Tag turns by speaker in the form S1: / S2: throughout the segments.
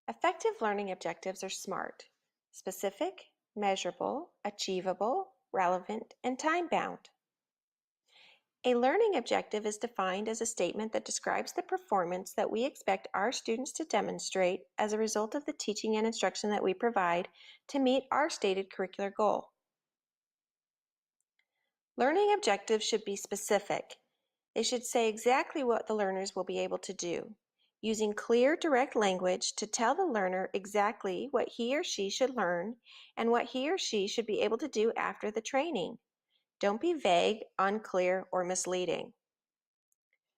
S1: Effective learning objectives are SMART: specific, measurable, achievable, relevant, and time-bound. A learning objective is defined as a statement that describes the performance that we expect our students to demonstrate as a result of the teaching and instruction that we provide to meet our stated curricular goal. Learning objectives should be specific. They should say exactly what the learners will be able to do, using clear, direct language to tell the learner exactly what he or she should learn and what he or she should be able to do after the training. Don't be vague, unclear, or misleading.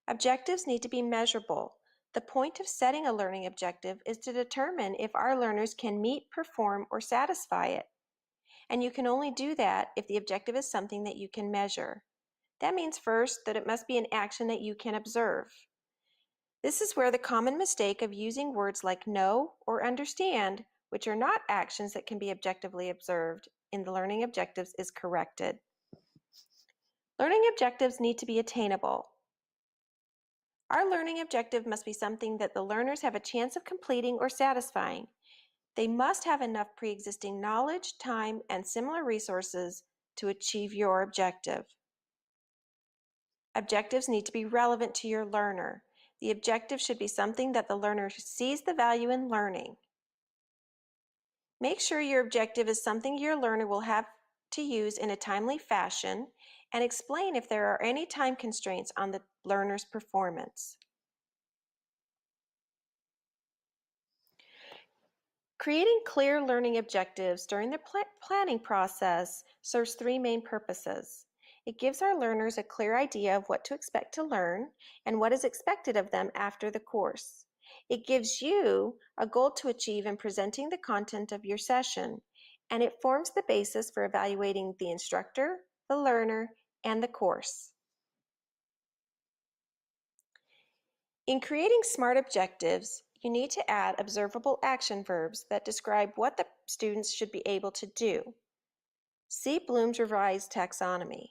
S1: Objectives need to be measurable. The point of setting a learning objective is to determine if our learners can meet, perform, or satisfy it. And you can only do that if the objective is something that you can measure. That means first that it must be an action that you can observe. This is where the common mistake of using words like know or understand, which are not actions that can be objectively observed in the learning objectives, is corrected. Learning objectives need to be attainable. Our learning objective must be something that the learners have a chance of completing or satisfying. They must have enough pre-existing knowledge, time, and similar resources to achieve your objective. Objectives need to be relevant to your learner. The objective should be something that the learner sees the value in learning. Make sure your objective is something your learner will have to use in a timely fashion, and explain if there are any time constraints on the learner's performance. Creating clear learning objectives during the planning process serves three main purposes. It gives our learners a clear idea of what to expect to learn and what is expected of them after the course. It gives you a goal to achieve in presenting the content of your session, and it forms the basis for evaluating the instructor, the learner, and the course. In creating SMART objectives, you need to add observable action verbs that describe what the students should be able to do. See Bloom's Revised Taxonomy.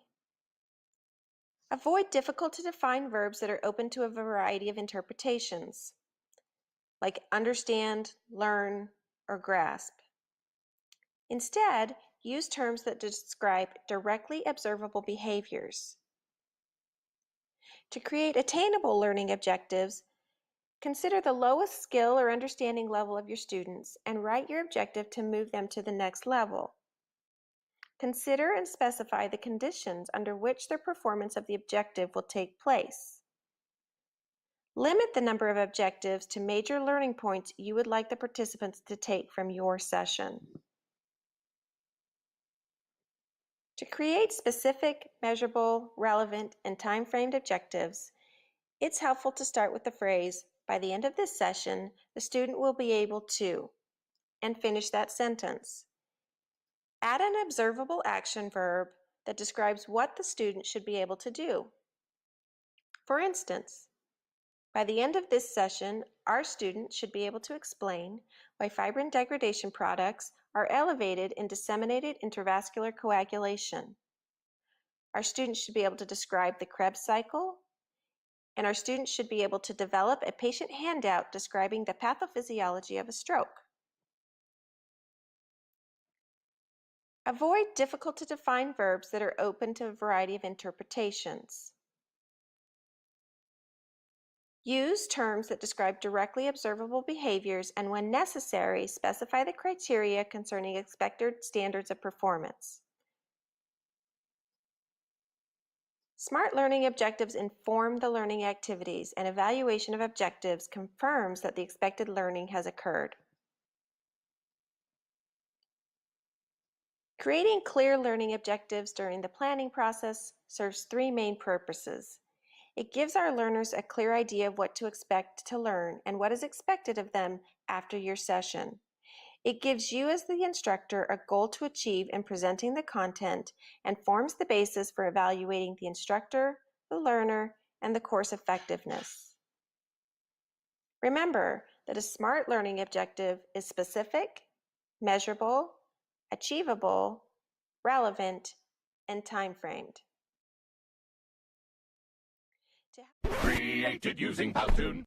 S1: Avoid difficult to define verbs that are open to a variety of interpretations, like understand, learn, or grasp. Instead, use terms that describe directly observable behaviors. To create attainable learning objectives, consider the lowest skill or understanding level of your students and write your objective to move them to the next level. Consider and specify the conditions under which their performance of the objective will take place. Limit the number of objectives to major learning points you would like the participants to take from your session. To create specific, measurable, relevant, and time-framed objectives, it's helpful to start with the phrase, "By the end of this session, the student will be able to," and finish that sentence. Add an observable action verb that describes what the student should be able to do. For instance, by the end of this session, our student should be able to explain why fibrin degradation products are elevated in disseminated intravascular coagulation. Our students should be able to describe the Krebs cycle, and our students should be able to develop a patient handout describing the pathophysiology of a stroke. Avoid difficult to define verbs that are open to a variety of interpretations. Use terms that describe directly observable behaviors, and when necessary, specify the criteria concerning expected standards of performance. SMART learning objectives inform the learning activities, and evaluation of objectives confirms that the expected learning has occurred. Creating clear learning objectives during the planning process serves three main purposes. It gives our learners a clear idea of what to expect to learn and what is expected of them after your session. It gives you as the instructor a goal to achieve in presenting the content and forms the basis for evaluating the instructor, the learner, and the course effectiveness. Remember that a SMART learning objective is specific, measurable, achievable, relevant, and time-framed.
S2: Created using Powtoon.